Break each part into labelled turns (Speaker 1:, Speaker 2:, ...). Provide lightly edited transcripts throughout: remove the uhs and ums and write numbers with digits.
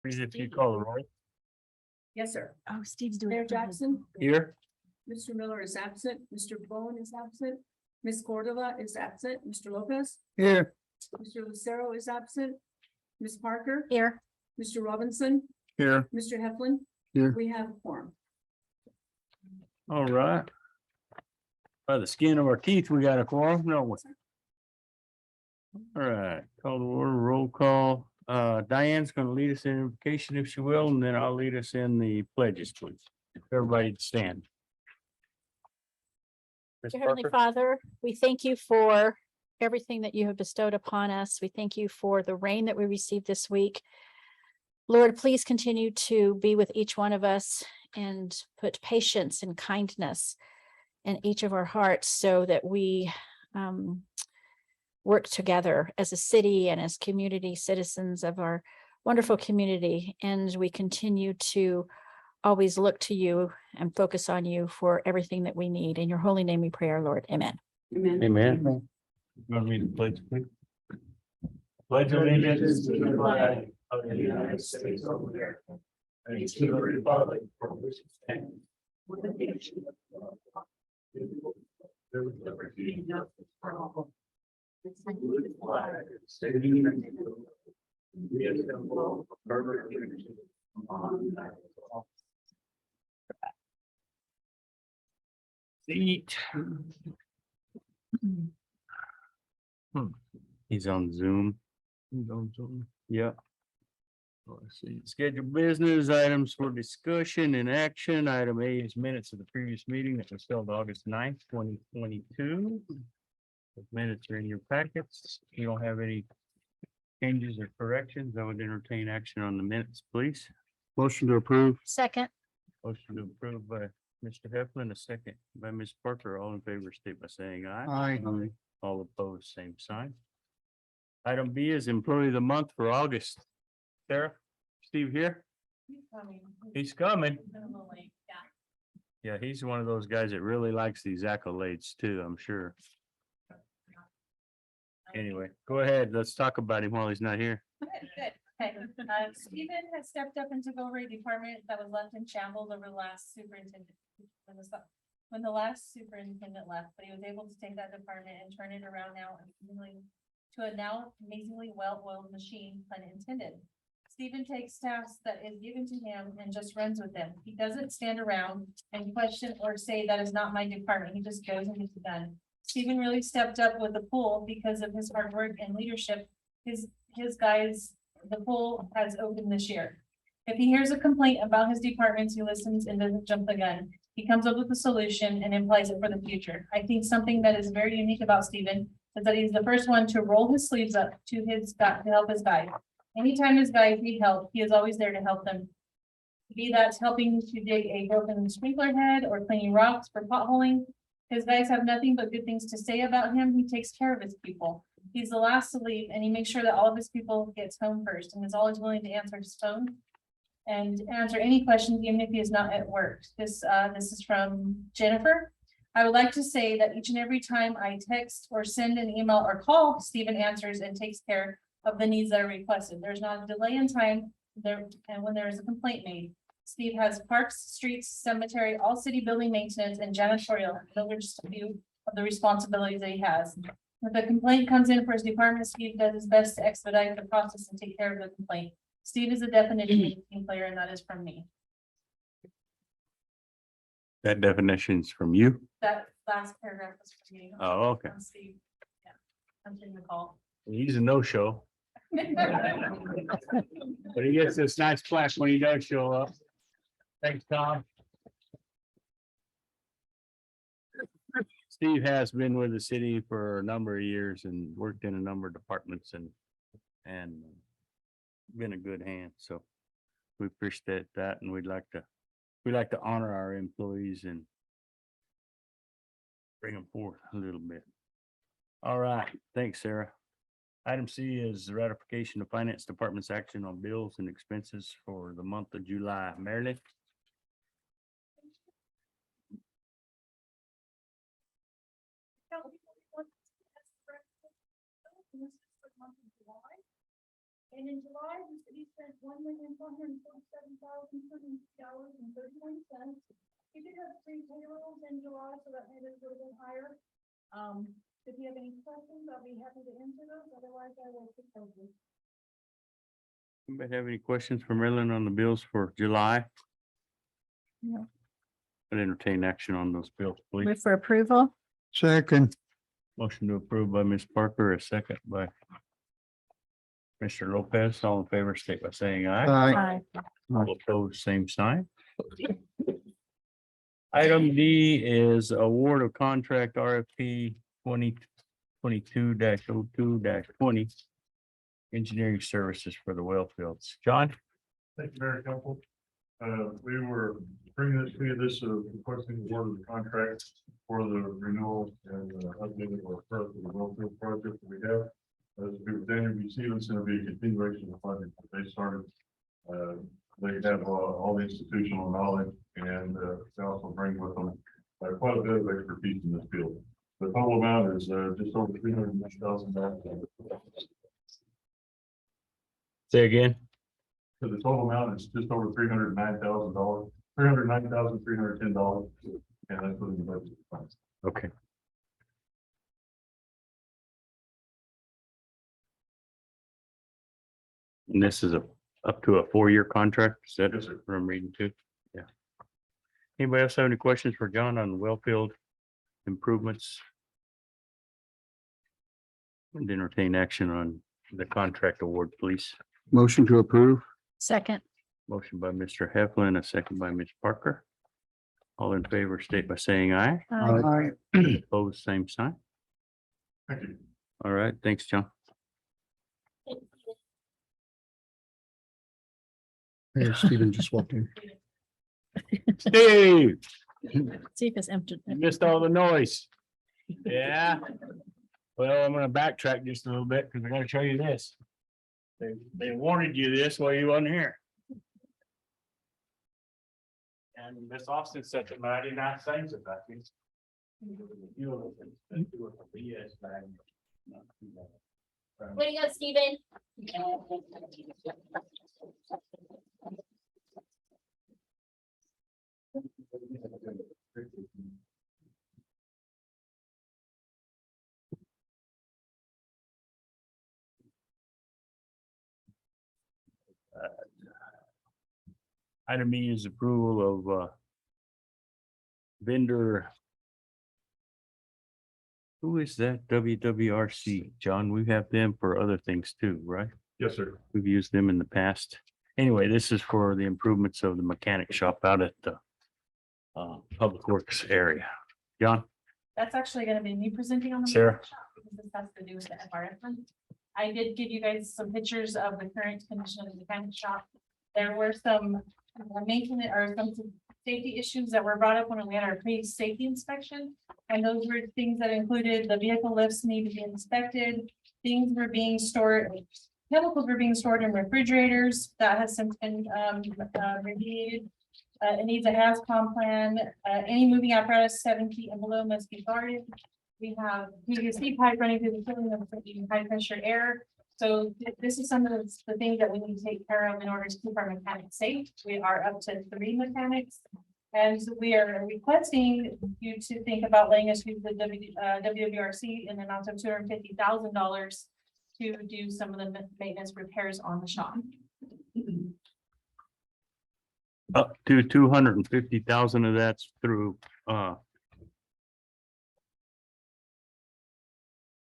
Speaker 1: Please, if you call the roll.
Speaker 2: Yes, sir.
Speaker 3: Oh, Steve's doing.
Speaker 2: Mayor
Speaker 3: it. Go ahead.
Speaker 2: Jackson,
Speaker 1: Here.
Speaker 2: Mr. Miller is absent, Mr. Bowen is absent, Ms. Cordova is absent, Mr. Lopez,
Speaker 1: Here.
Speaker 2: Mr. Lucero is absent, Ms. Parker,
Speaker 3: Here.
Speaker 2: Mr. Robinson,
Speaker 1: Here.
Speaker 2: Mr. Heflin.
Speaker 1: Here.
Speaker 2: We have a quorum.
Speaker 1: All right. By the skin of our teeth, we got a quorum, no one. All right, call the order, roll call. Diane's gonna lead us in invocation if she will, and then I'll lead us in the pledges, please. Everybody stand. Ms.
Speaker 3: Dear Heavenly
Speaker 1: Parker?
Speaker 3: Father, we thank you for everything that you have bestowed upon us. We thank you for the rain that we received this week. Lord, please continue to be with each one of us and put patience and kindness in each of our hearts so that we work together as a city and as community citizens of our wonderful community. And we continue to always look to you and focus on you for everything that we need. In your holy name we pray, our Lord. Amen.
Speaker 2: Amen.
Speaker 1: Amen. You want me to pledge, please? Pledge allegiance to the flag of the United States of America and to the republic for which it stands, one nation under God, indivisible, with liberty and justice for all. With the flag of the state of the Union, we assemble for revolution on the United States. Seat. He's on Zoom. He's on Zoom. Yeah. Let's see, scheduled business items for discussion and action. Item A is minutes of the previous meeting that was held August 9th, 2022. The minutes are in your packets. If you don't have any changes or corrections, I would entertain action on the minutes, please. Motion to approve.
Speaker 3: Second.
Speaker 1: Motion to approve by Mr. Heflin, a second by Ms. Parker. All in favor, state by saying aye.
Speaker 4: Aye.
Speaker 1: All opposed, same sign. Item B is employee of the month for August. Sarah, Steve here? He's coming. Yeah, he's one of those guys that really likes these accolades too, I'm sure. Anyway, go ahead. Let's talk about him while he's not here.
Speaker 5: Good. Okay, Stephen has stepped up and took over a department that was left in shambles over the last superintendent. When the last superintendent left, but he was able to take that department and turn it around now to a now amazingly well-oiled machine, pun intended. Stephen takes tasks that is given to him and just runs with them. He doesn't stand around and question or say that is not my department. He just goes and gets it done. Stephen really stepped up with the pool because of his hard work and leadership. His guys, the pool has opened this year. If he hears a complaint about his departments, he listens and doesn't jump the gun. He comes up with a solution and applies it for the future. I think something that is very unique about Stephen is that he's the first one to roll his sleeves up to help his guys. Anytime his guys need help, he is always there to help them. Be that helping to dig a broken sprinkler head or cleaning rocks for potholing. His guys have nothing but good things to say about him. He takes care of his people. He's the last to leave and he makes sure that all of his people gets home first and is always willing to answer his phone and answer any questions, even if he is not at work. This is from Jennifer. I would like to say that each and every time I text or send an email or call, Stephen answers and takes care of the needs that are requested. There's not a delay in time there, and when there is a complaint made. Steve has parks, streets, cemetery, all city building maintenance and janitorial. Those are just a few of the responsibilities that he has. If a complaint comes in for his department, Steve does his best to expedite the process and take care of the complaint. Steve is a definition of a team player, and that is from me.
Speaker 1: That definition's from you.
Speaker 5: That last paragraph was from me.
Speaker 1: Oh, okay.
Speaker 5: From Steve. Yeah, I'm in the call.
Speaker 1: He's a no-show, but he gets this nice plaque when he does show up. Thanks, Tom. Steve has been with the city for a number of years and worked in a number of departments and been a good hand, so we appreciate that, and we'd like to honor our employees and bring them forth a little bit. All right, thanks, Sarah. Item C is the ratification of Finance Department's action on bills and expenses for the month of July. Marilyn?
Speaker 2: And in July, the city spent $1,447,200.31. We did have 3 payrolls in July, so that made it a little bit higher. If you have any questions, I'll be happy to answer those, otherwise I will propose this.
Speaker 1: Anybody have any questions for Marilyn on the bills for July?
Speaker 3: No.
Speaker 1: I'd entertain action on those bills, please.
Speaker 3: Move for approval.
Speaker 4: Second.
Speaker 1: Motion to approve by Ms. Parker, a second by Mr. Lopez. All in favor, state by saying aye.
Speaker 3: Aye.
Speaker 1: All opposed, same sign. Item D is award of contract RFP 2022-02-20 engineering services for the well fields. John?
Speaker 6: Thank you, Mayor Council. We were bringing this to you, requesting the award of the contract for the renewal and updating or first of the wellfield project that we have. As we were Daniel B. Stevenson, it'll be a continuation of the project that they started. They have all the institutional knowledge and they also bring with them quite a bit of expertise in this field. The total amount is just over $309,000.
Speaker 1: Say again.
Speaker 6: So the total amount is just over $309,000, $309,310, and that's within the budget.
Speaker 1: Okay. And this is up to a 4-year contract, is that
Speaker 6: Yes, sir.
Speaker 1: what I'm reading too? Yeah. Anybody else have any questions for John on well field improvements? And entertain action on the contract award, please.
Speaker 4: Motion to approve.
Speaker 3: Second.
Speaker 1: Motion by Mr. Heflin, a second by Ms. Parker. All in favor, state by saying aye.
Speaker 3: Aye.
Speaker 1: Opposed, same sign.
Speaker 6: Thank you.
Speaker 1: All right, thanks, John.
Speaker 4: Hey, Stephen just walked in.
Speaker 1: Steve,
Speaker 3: See if it's empty.
Speaker 1: you missed all the noise. Yeah. Well, I'm gonna backtrack just a little bit because I gotta show you this. They warned you this while you wasn't here. And Miss Austin said the 99 things about this. You know, that do it for BS bag. Not too bad.
Speaker 7: Way to go, Steven.
Speaker 1: Item E is approval of vendor. Who is that? WWRC, John? We have them for other things too, right?
Speaker 6: Yes, sir.
Speaker 1: We've used them in the past. Anyway, this is for the improvements of the mechanic shop out at the Public Works area. John?
Speaker 5: That's actually gonna be me presenting on the.
Speaker 1: Sarah.
Speaker 5: mechanic shop, because this has to do with the FRF fund. I did give you guys some pictures of the current condition of the mechanic shop. There were some maintenance or some safety issues that were brought up when we had our pre-safety inspection. And those were things that included the vehicle lifts need to be inspected, things were being stored, chemicals were being stored in refrigerators. That has since been remediated. It needs a HAZCOM plan. Any moving apparatus 7 feet and below must be guarded. We have PVC pipe running through the ceiling of high pressure air. So this is some of the things that we need to take care of in order to keep our mechanics safe. We are up to 3 mechanics. And so we are requesting you to think about letting us use the WWRC in the amount of $250,000 to do some of the maintenance repairs on the shop.
Speaker 1: Up to 250,000 of that's through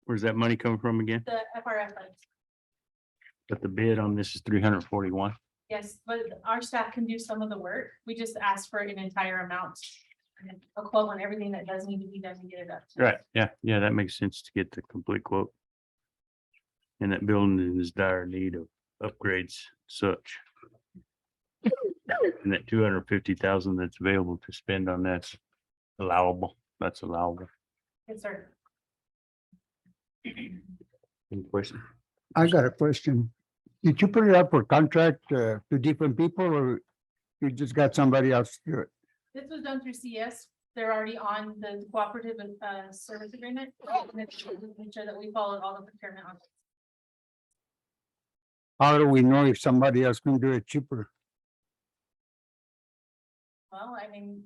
Speaker 1: where's that money coming from again?
Speaker 5: The FRF funds.
Speaker 1: But the bid on this is 341.
Speaker 5: Yes, but our staff can do some of the work. We just ask for an entire amount. And a quote on everything that does need to be done to get it up.
Speaker 1: Right, yeah, that makes sense to get the complete quote. And that building is dire need of upgrades, such. And that 250,000 that's available to spend on that's allowable, that's allowable.
Speaker 5: Yes, sir.
Speaker 1: Any question?
Speaker 4: I got a question. Did you put it up for contract to different people or you just got somebody else to do it?
Speaker 5: This was done through CS. They're already on the cooperative service agreement. And it's to make sure that we followed all the procurement on.
Speaker 4: How do we know if somebody else can do it cheaper?
Speaker 5: Well, I mean,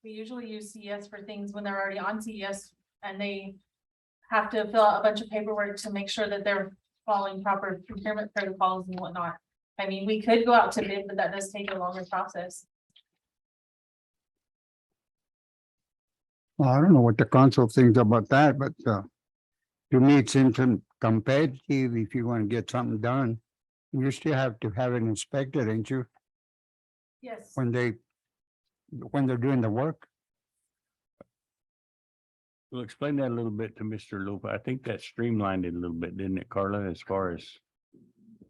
Speaker 5: we usually use CES for things when they're already on CES and they have to fill out a bunch of paperwork to make sure that they're following proper procurement protocols and whatnot. I mean, we could go out to bid, but that does take a longer process.
Speaker 4: Well, I don't know what the council thinks about that, but to me, it seems competitive if you want to get something done. You still have to have it inspected, ain't you,
Speaker 5: Yes.
Speaker 4: when they're doing the work?
Speaker 1: Well, explain that a little bit to Mr. Lope. I think that streamlined it a little bit, didn't it, Carla, as far as,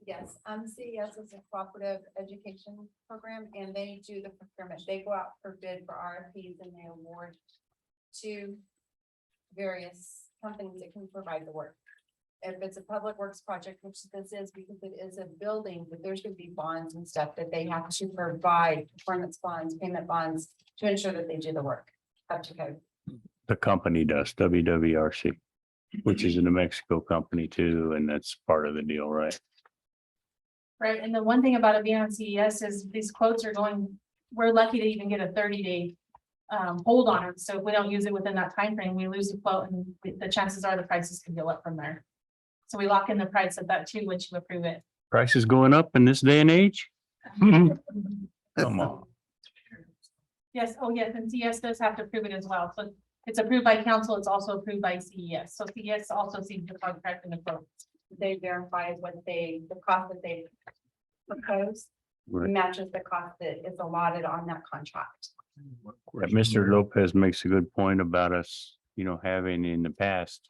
Speaker 7: Yes, CES is a cooperative education program and they do the procurement. They go out for bid for RFPs and they award to various companies that can provide the work. If it's a public works project, which this is because it is a building, but there's gonna be bonds and stuff that they have to provide, performance bonds, payment bonds to ensure that they do the work up to code.
Speaker 1: the company does, WWRC, which is a New Mexico company too, and that's part of the deal, right?
Speaker 5: Right, and the one thing about it being on CES is these quotes are going, we're lucky to even get a 30-day hold on it. So if we don't use it within that time frame, we lose the quote and the chances are the prices can go up from there. So we lock in the price of that too, once you approve it.
Speaker 1: Prices going up in this day and age? Come on.
Speaker 5: Yes, oh yes, and CES does have to approve it as well. So it's approved by council, it's also approved by CES. So CES also sees the contract and the quote.
Speaker 7: They verify what the cost that they propose
Speaker 1: Right.
Speaker 7: matches the cost that is allotted on that contract.
Speaker 1: That Mr. Lopez makes a good point about us, having in the past,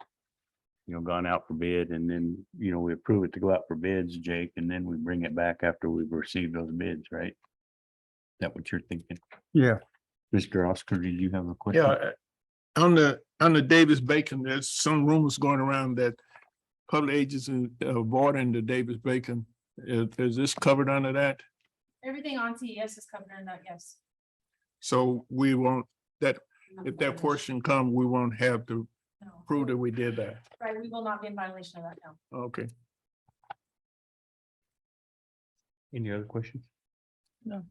Speaker 1: gone out for bid and then, we approve it to go out for bids, Jake, and then we bring it back after we've received those bids, right? Is that what you're thinking?
Speaker 4: Yeah,
Speaker 1: Mr. Oscar, did you have a question?
Speaker 8: Yeah, on the Davis Bacon, there's some rumors going around that public agencies are avoiding the Davis Bacon. Is this covered under that?
Speaker 5: Everything on CES is covered in that, yes.
Speaker 8: So we won't, that, if that portion come, we won't have to
Speaker 5: No.
Speaker 8: prove that we did that.
Speaker 5: Right, we will not be in violation of that now.
Speaker 8: Okay.
Speaker 1: Any other questions?
Speaker 3: No.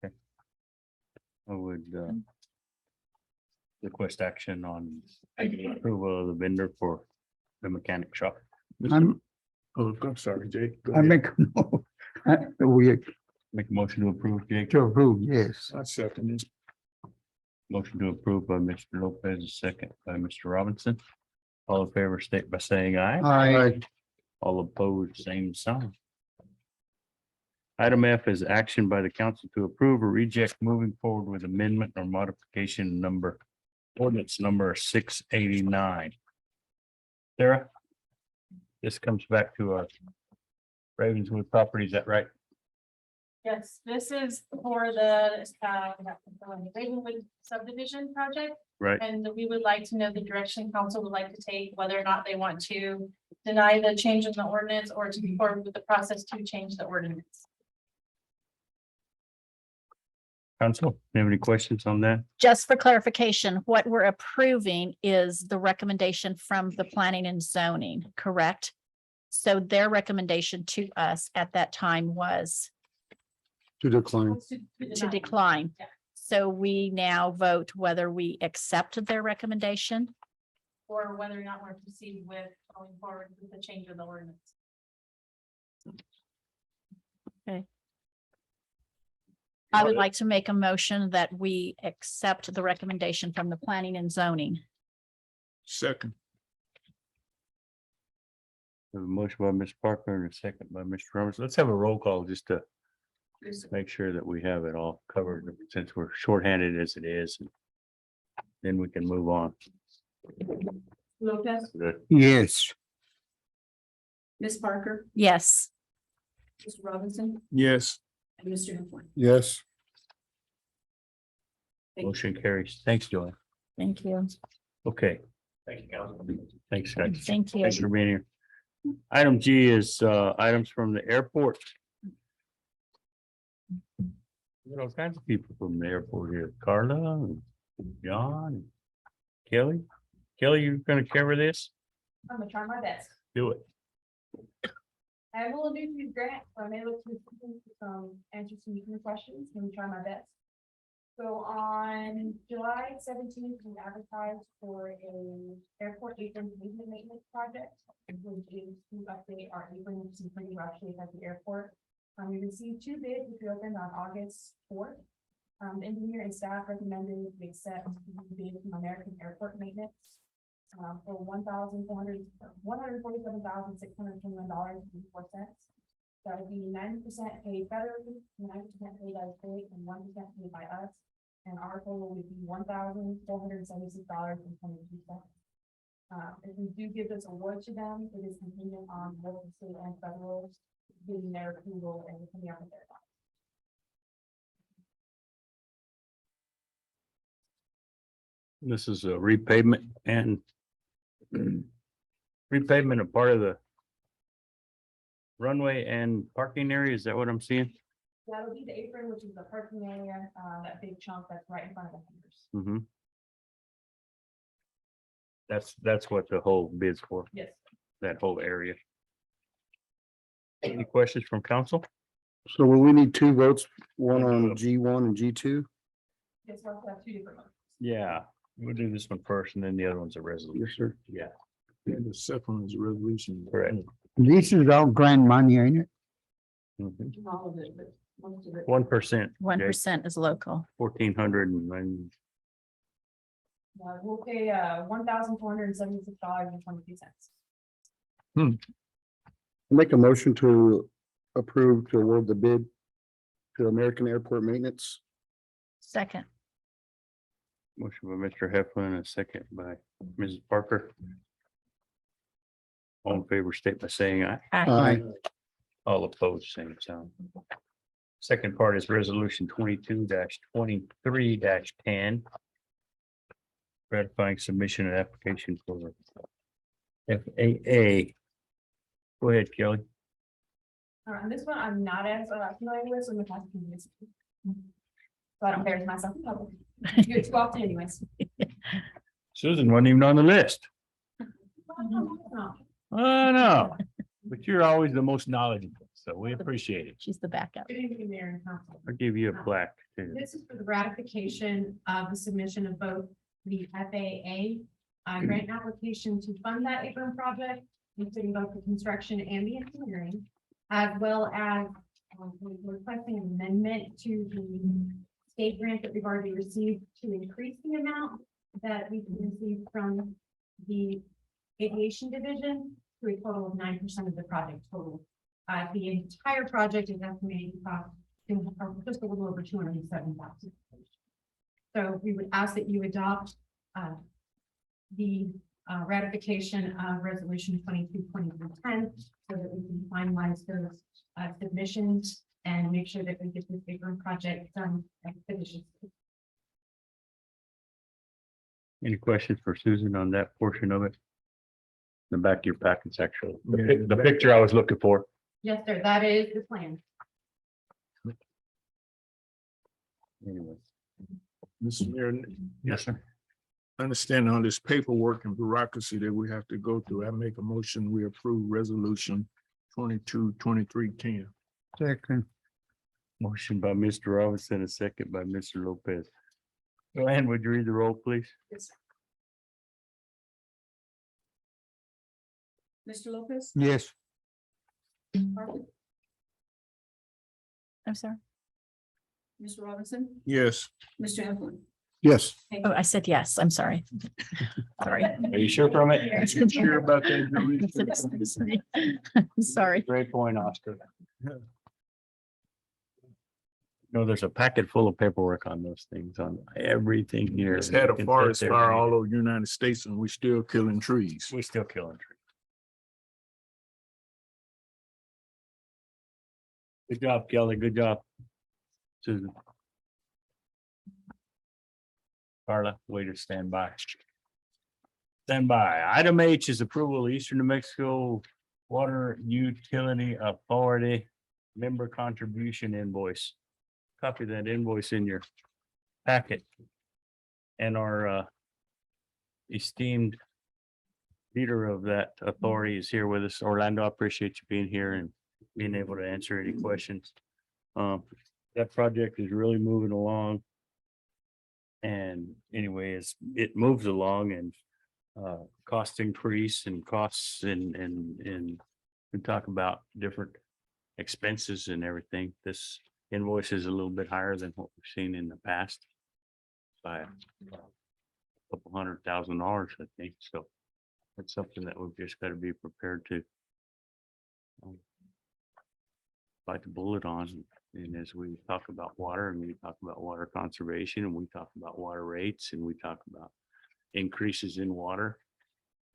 Speaker 1: Okay. I would request action on approval of the vendor for the mechanic shop.
Speaker 8: I'm sorry, Jake. Go
Speaker 4: I
Speaker 8: ahead.
Speaker 4: make, we
Speaker 1: Make a motion to approve, Jake.
Speaker 4: to approve, yes.
Speaker 8: I second it.
Speaker 1: Motion to approve by Mr. Lopez, a second by Mr. Robinson. All in favor, state by saying aye.
Speaker 4: Aye.
Speaker 1: All opposed, same sign. Item F is action by the council to approve or reject moving forward with amendment or modification number, ordinance number 689. Sarah? This comes back to our Ravenswood property, is that right?
Speaker 5: Yes, this is for the Ravenwood subdivision project.
Speaker 1: Right.
Speaker 5: And we would like to know the direction council would like to take, whether or not they want to deny the change in the ordinance or to move forward with the process to change the ordinance.
Speaker 1: Council, you have any questions on that?
Speaker 3: Just for clarification, what we're approving is the recommendation from the planning and zoning, correct? So their recommendation to us at that time was
Speaker 4: To decline.
Speaker 3: to decline.
Speaker 5: Yeah.
Speaker 3: So we now vote whether we accept their recommendation.
Speaker 5: Or whether or not we're proceeding with going forward with the change of the ordinance.
Speaker 3: I would like to make a motion that we accept the recommendation from the planning and zoning.
Speaker 8: Second.
Speaker 1: We have a motion by Ms. Parker and a second by Mr. Robinson. Let's have a roll call just to make sure that we have it all covered since we're shorthanded as it is. Then we can move on.
Speaker 2: Lopez,
Speaker 1: Good.
Speaker 4: Yes,
Speaker 2: Ms. Parker,
Speaker 3: Yes,
Speaker 2: Mr. Robinson,
Speaker 8: Yes.
Speaker 2: and Mr. Heffley.
Speaker 8: Yes.
Speaker 1: Motion carries. Thanks, Joy.
Speaker 3: thank you.
Speaker 1: Okay. Thank you, Council. Thanks, guys.
Speaker 3: Thank you.
Speaker 1: Thanks for being here. Item G is items from the airport. There are all kinds of people from the airport here. Carla, and John, and Kelly. Kelly, you gonna cover this?
Speaker 5: I'm gonna try my best.
Speaker 1: Do it.
Speaker 2: I will do these grants, so I'm able to answer some questions and try my best. So on July 17th, we advertised for a airport apron pavement maintenance project, which is to update our apron to pretty rough shape at the airport. We received 2 bids, which we opened on August 4th. The engineer and staff recommended we accept the bid from American Airport Maintenance for $147,621.54. That would be 90% paid federally, 90% paid by the state, and 1% paid by us. And our total would be $1,476.22. If we do give this award to them, it is contingent on both the state and federal getting their approval and coming out with their.
Speaker 1: This is a repavement and repavement of part of the runway and parking area. Is that what I'm seeing?
Speaker 2: That'll be the apron, which is the parking area, that big chunk that's right in front of the hangars.
Speaker 1: Mm-hmm. That's what the whole bid's for,
Speaker 2: Yes.
Speaker 1: that whole area. Any questions from council?
Speaker 9: So will we need 2 votes, one
Speaker 1: We'll do
Speaker 9: on
Speaker 1: it.
Speaker 9: G1 and G2?
Speaker 2: Yes, we'll have 2 different ones.
Speaker 1: Yeah, we'll do this one first and then the other one's a resolution.
Speaker 9: Yes, sir.
Speaker 1: Yeah,
Speaker 8: And the second is a resolution.
Speaker 1: correct.
Speaker 4: This is all grant money, ain't it?
Speaker 2: All of it, but most of it.
Speaker 1: 1%.
Speaker 3: 1% is local.
Speaker 1: 1,400 and
Speaker 2: We'll pay $1,476.22.
Speaker 9: Make a motion to approve to award the bid to American Airport Maintenance.
Speaker 3: Second,
Speaker 1: motion by Mr. Heflin, a second by Mrs. Parker. All in favor, state by saying aye.
Speaker 9: Aye.
Speaker 1: All opposed, same sign. Second part is resolution 22-23-10. Ratifying submission and application for FAA. Go ahead, Kelly.
Speaker 2: And this one I'm not as familiar with, so I'm gonna have to do this. So I don't embarrass myself in public. I do it too often anyways.
Speaker 1: Susan wasn't even on the list.
Speaker 2: Oh,
Speaker 1: Oh, no, but you're always the most knowledgeable, so we appreciate it.
Speaker 3: she's the backup.
Speaker 2: Good evening, Mayor and Council.
Speaker 1: I'll give you a plaque too.
Speaker 2: This is for the ratification of the submission of both the FAA grant application to fund that apron project, including both the construction and the engineering, as well as we're requesting an amendment to the state grant that we've already received to increase the amount that we can receive from the aviation division to a total of 9% of the project total. The entire project is estimated to cost just a little over $207,000. So we would ask that you adopt the ratification of resolution 22-23-10 so that we can finalize those submissions and make sure that we get this apron project done expeditiously.
Speaker 1: Any questions for Susan on that portion of it? The back of your packets, actually. The picture I was looking for.
Speaker 2: Yes, sir, that is the plan.
Speaker 1: Anyway.
Speaker 8: Mr. Mayor,
Speaker 1: Yes, sir.
Speaker 8: understanding all this paperwork and bureaucracy that we have to go through, I make a motion, we approve resolution 22-23-10.
Speaker 4: Second,
Speaker 1: Motion by Mr. Robinson, a second by Mr. Lopez. Joanne, would you read the roll, please?
Speaker 5: Mr. Lopez?
Speaker 4: yes,
Speaker 3: I'm sorry.
Speaker 5: Mr. Robinson?
Speaker 8: Yes.
Speaker 5: Mr. Heflin?
Speaker 9: Yes.
Speaker 3: Oh, I said yes. I'm sorry. Sorry.
Speaker 1: Are you sure from it?
Speaker 8: You sure about that, Julie?
Speaker 3: Sorry.
Speaker 1: Great point, Oscar. No, there's a packet full of paperwork on those things, on everything here.
Speaker 8: It's had
Speaker 1: You
Speaker 8: a
Speaker 1: can
Speaker 8: forest
Speaker 1: sit there
Speaker 8: fire
Speaker 1: and-
Speaker 8: all over the United States and we still killing trees.
Speaker 1: We still killing trees. Good job, Kelly. Good job. Susan. Carla, way to stand by. Stand by. Item H is approval of Eastern New Mexico Water Utility Authority member contribution invoice. Copy that invoice in your packet. And our esteemed leader of that authority is here with us. Orlando, I appreciate you being here and being able to answer any questions. That project is really moving along. And anyway, it moves along and cost increase and costs and we talk about different expenses and everything. This invoice is a little bit higher than what we've seen in the past by a couple $100,000, I think. So that's something that we've just got to be prepared to bite the bullet on. And as we talk about water and we talk about water conservation and we talk about water rates and we talk about increases in water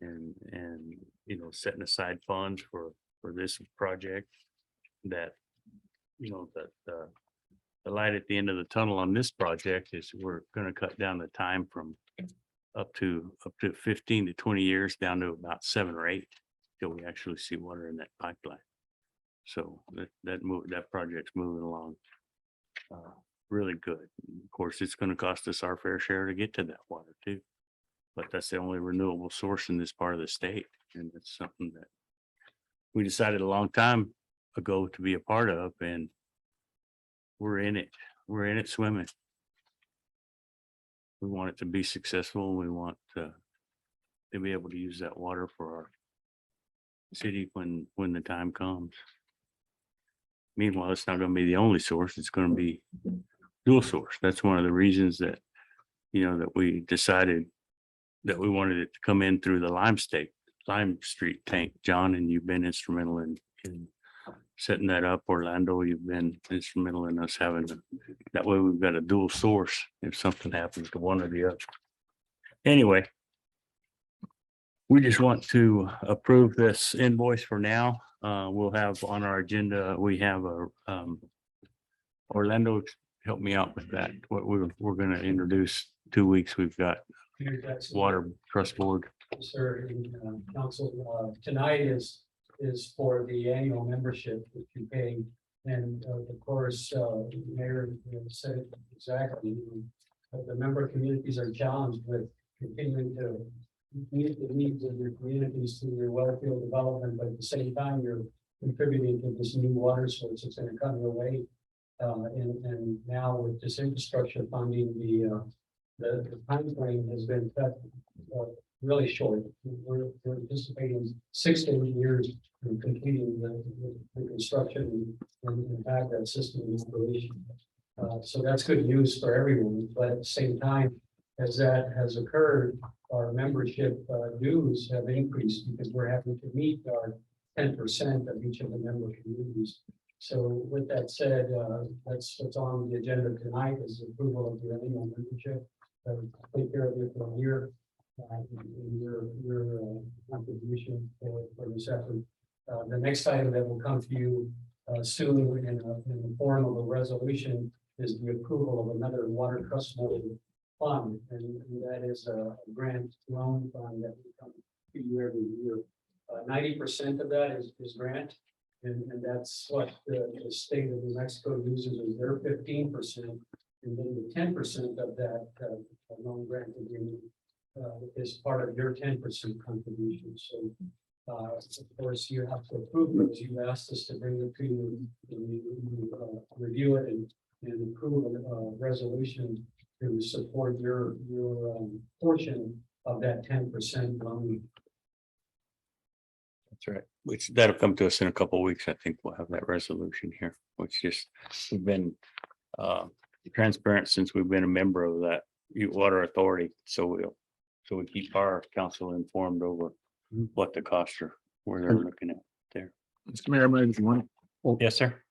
Speaker 1: and you know, setting aside funds for this project, that you know, that the light at the end of the tunnel on this project is we're going to cut down the time from up to 15 to 20 years down to about 7 or 8 till we actually see water in that pipeline. So that project's moving along really good. Of course, it's going to cost us our fair share to get to that water too. But that's the only renewable source in this part of the state. And it's something that we decided a long time ago to be a part of, and we're in it. We're in it swimming. We want it to be successful. We want to be able to use that water for our city when the time comes. Meanwhile, it's not going to be the only source. It's going to be dual source. That's one of the reasons that, you know, that we decided that we wanted it to come in through the Lime Street tank. John, and you've been instrumental in setting that up. Orlando, you've been instrumental in us having that way. We've got a dual source if something happens to one or the other. Anyway, we just want to approve this invoice for now. We'll have on our agenda, we have a Orlando, help me out with that. What we're going to introduce 2 weeks. We've got Water Trust Board.
Speaker 10: Sir, in council, tonight is for the annual membership that you pay. And of course, Mayor said it exactly. The member communities are challenged with continuing to meet the needs of your communities through your wellfield development, but at the same time, you're contributing to this new water source that's going to come your way. And now with this infrastructure funding, the timeframe has been cut really short. We're anticipating 6 to 8 years in completing the construction and have that system in operation. So that's good news for everyone. But at the same time, as that has occurred, our membership dues have increased because we're having to meet our 10% of each of the member communities. So with that said, that's what's on the agenda tonight is approval of the annual membership. Take care of it for a year. Your contribution for this effort. The next item that will come to you soon in the form of a resolution is the approval of another water trust board fund, and that is a grant loan fund that will come to you every year. 90% of that is grant, and that's what the state of New Mexico uses as their 15%, and then the 10% of that loan grant agreement is part of your 10% contribution. So, of course, you have to approve those. You asked us to bring it to you, review it, and approve a resolution to support your portion of that 10% loan.
Speaker 1: That's right. Which that'll come to us in a couple of weeks. I think we'll have that resolution here, which just we've been transparent since we've been a member of that water authority. So we keep our council informed over what the costs are, where they're looking at there.
Speaker 8: Mr. Mayor, I just want,
Speaker 1: Yes, sir.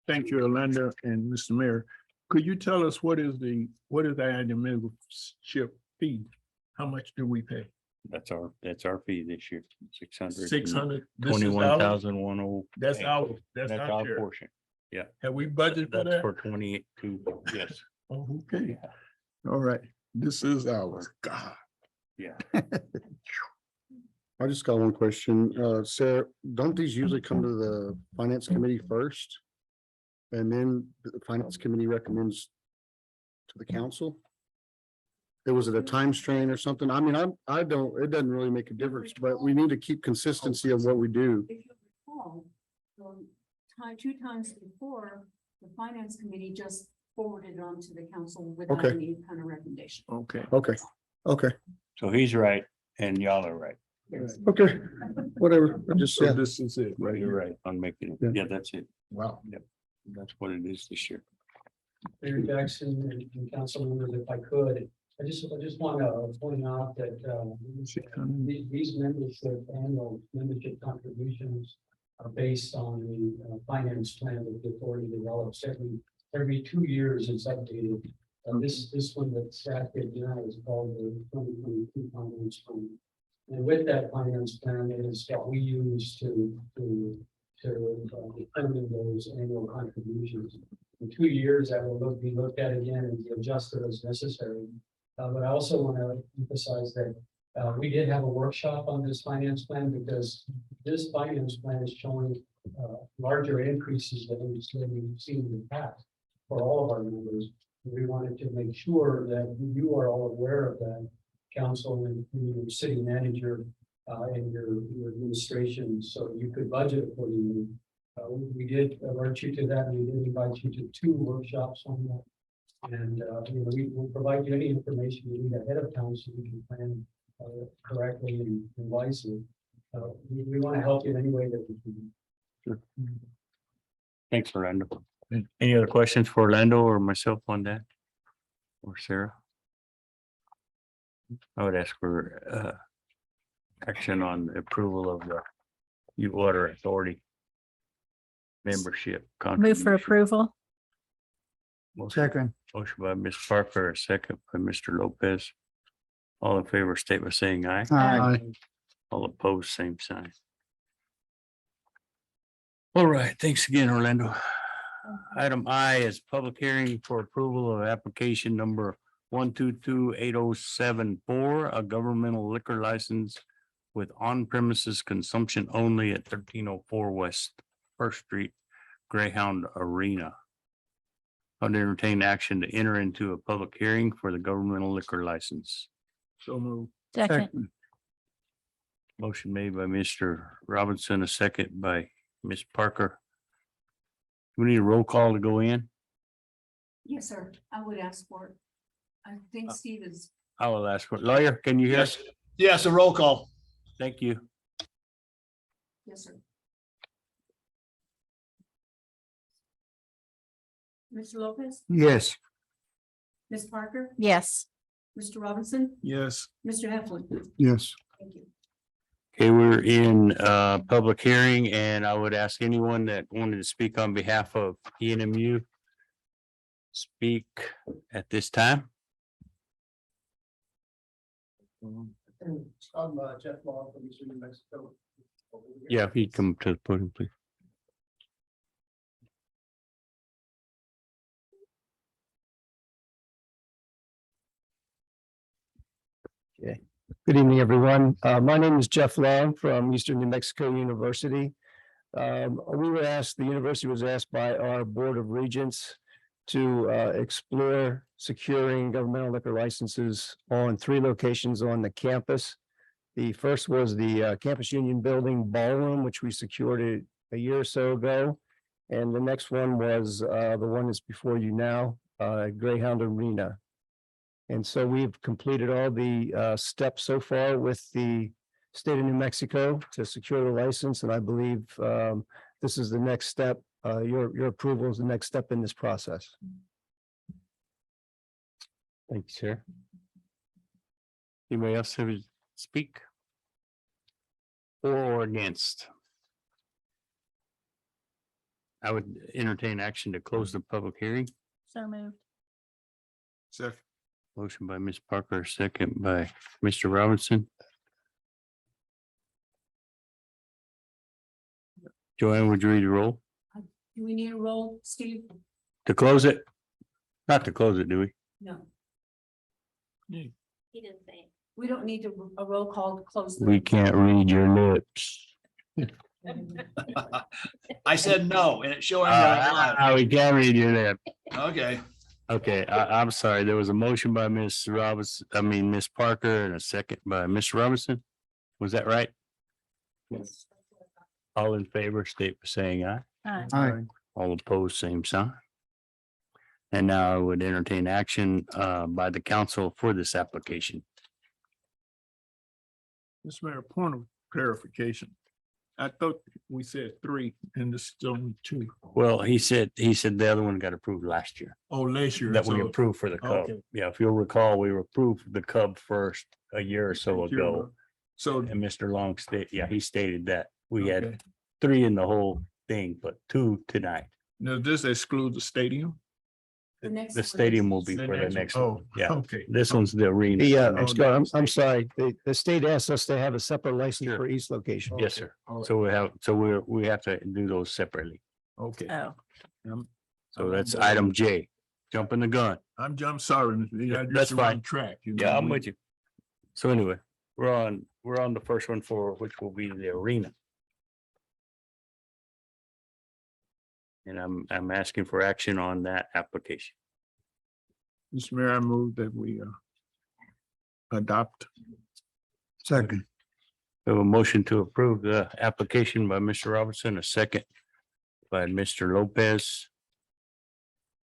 Speaker 8: thank you, Orlando and Mr. Mayor. Could you tell us what is the annual membership fee? How much do we pay?
Speaker 1: That's our fee this year. 600.
Speaker 8: 600. This is
Speaker 1: 21,100.
Speaker 8: That's our share.
Speaker 1: portion.
Speaker 8: Have we budgeted for
Speaker 1: That's
Speaker 8: that?
Speaker 1: for 22. Yes.
Speaker 8: Oh, okay. All right. This is ours. God.
Speaker 1: Yeah.
Speaker 9: I just got one question. Sarah, don't these usually come to the finance committee first? And then the finance committee recommends to the council? Was it a time strain or something? I mean, I don't, it doesn't really make a difference, but we need to keep consistency of what we do.
Speaker 11: If you recall, two times before, the finance committee just forwarded it on to the council without
Speaker 9: Okay.
Speaker 11: any kind of recommendation.
Speaker 8: Okay.
Speaker 9: Okay, okay,
Speaker 1: So he's right and y'all are right.
Speaker 9: okay, whatever, I just,
Speaker 8: So
Speaker 9: yeah.
Speaker 8: this is it, right
Speaker 1: You're
Speaker 8: here.
Speaker 1: right on making it.
Speaker 9: Yeah.
Speaker 1: Yeah, that's it.
Speaker 9: Wow.
Speaker 1: That's what it is this year.
Speaker 10: Mayor Jackson and council members, if I could, I just want to point out that these membership, annual membership contributions are based on the finance plan that the authority develops every 2 years. It's updated. This one that's drafted now is called the 2022 finance plan. And with that finance plan is what we use to determine those annual contributions. In 2 years, that will be looked at again and be adjusted as necessary. But I also want to emphasize that we did have a workshop on this finance plan because this finance plan is showing larger increases than we've seen in the past for all of our members. We wanted to make sure that you are all aware of that, council and your city manager and your administration, so you could budget accordingly. We did alert you to that, and we did invite you to 2 workshops on that. And, we will provide you any information you need ahead of time so we can plan correctly and wisely. We want to help you in any way that we can.
Speaker 1: Thanks, Orlando. Any other questions for Orlando or myself on that? Or Sarah? I would ask for action on approval of the Water Authority membership.
Speaker 3: Move for
Speaker 1: contribution.
Speaker 3: approval.
Speaker 4: Second.
Speaker 1: Motion by Ms. Parker, a second by Mr. Lopez. All in favor, state by saying aye.
Speaker 4: Aye.
Speaker 1: All opposed, same sign. All right, thanks again, Orlando. Item I is public hearing for approval of application number 1228074, a governmental liquor license with on-premises consumption only at 1304 West First Street, Greyhound Arena. I'd entertain action to enter into a public hearing for the governmental liquor license.
Speaker 8: So move.
Speaker 3: Second.
Speaker 1: Motion made by Mr. Robinson, a second by Ms. Parker. We need a roll call to go in.
Speaker 11: Yes, sir. I would ask for it. I think Steve is.
Speaker 1: I will ask for lawyer. Can you hear us?
Speaker 12: Yes, a roll call.
Speaker 1: Thank you.
Speaker 11: Yes, sir. Mr. Lopez,
Speaker 4: Yes.
Speaker 11: Ms. Parker,
Speaker 3: Yes.
Speaker 11: Mr. Robinson,
Speaker 8: Yes.
Speaker 11: Mr. Heflin.
Speaker 4: Yes.
Speaker 11: Thank you.
Speaker 1: Okay, we're in public hearing and I would ask anyone that wanted to speak on behalf of ENMU. Speak at this time.
Speaker 10: I'm Jeff Long from Eastern New Mexico.
Speaker 1: Yeah, if you'd come to the podium, please.
Speaker 13: Good evening, everyone. My name is Jeff Long from Eastern New Mexico University. The university was asked by our Board of Regents to explore securing governmental liquor licenses on 3 locations on the campus. The first was the Campus Union Building Ballroom, which we secured a year or so ago. And the next one was the one that's before you now, Greyhound Arena. And so we've completed all the steps so far with the state of New Mexico to secure the license, and I believe this is the next step. Your approval is the next step in this process.
Speaker 1: Thank you, sir. Anybody else have to speak? For or against? I would entertain action to close the public hearing.
Speaker 3: So moved.
Speaker 8: Second.
Speaker 1: Motion by Ms. Parker, second by Mr. Robinson. Joanne, would you read the roll
Speaker 11: Do we need a roll, Steve?
Speaker 1: to close it? Not to close it, do we?
Speaker 11: No,
Speaker 3: He didn't say.
Speaker 11: we don't need a roll call to close. the-
Speaker 1: We can't read your lips.
Speaker 12: I said no, and it's showing. that I'm
Speaker 1: We can't read your lip.
Speaker 12: live. Okay,
Speaker 1: Okay, I'm sorry. There was a motion by Ms. Ms. Parker and a second by Mr. Robinson. Was that right? All in favor, state by saying aye.
Speaker 4: Aye.
Speaker 1: All opposed, same sign. And now I would entertain action by the council for this application.
Speaker 8: Mr. Mayor, point of clarification. I thought we said 3 and this is only 2.
Speaker 1: Well, he said the other one got approved last year,
Speaker 8: Oh, last year.
Speaker 1: that we
Speaker 8: so-
Speaker 1: approved for the Cub.
Speaker 8: Okay.
Speaker 1: Yeah, if you'll recall, we approved the Cub first a year or so
Speaker 8: Thank you.
Speaker 1: ago.
Speaker 8: So,
Speaker 1: And Mr. Long he stated that we
Speaker 8: okay.
Speaker 1: had 3 in the whole thing, but 2 tonight.
Speaker 8: Now this excludes the stadium?
Speaker 11: The next
Speaker 1: The
Speaker 11: one
Speaker 1: stadium
Speaker 11: is-
Speaker 1: will be for the next
Speaker 8: Oh,
Speaker 1: one. Yeah,
Speaker 8: okay.
Speaker 1: this one's the arena.
Speaker 13: Yeah,
Speaker 8: Oh,
Speaker 13: I'm sorry. The state asked us to have a separate license
Speaker 1: Sure.
Speaker 13: for each location.
Speaker 1: Yes, sir.
Speaker 8: All right.
Speaker 1: So we have to do those separately.
Speaker 8: Okay.
Speaker 3: Oh,
Speaker 1: So that's item J. Jumping the gun.
Speaker 8: I'm sorry. Mr. Lee, I just
Speaker 1: That's
Speaker 8: the
Speaker 1: fine.
Speaker 8: wrong Track. you know,
Speaker 1: Yeah, I'm
Speaker 8: we-
Speaker 1: with you. So anyway, we're on the first one for which will be the arena. And I'm asking for action on that application.
Speaker 8: Mr. Mayor, I move that we adopt.
Speaker 4: Second.
Speaker 1: We have a motion to approve the application by Mr. Robertson, a second by Mr. Lopez.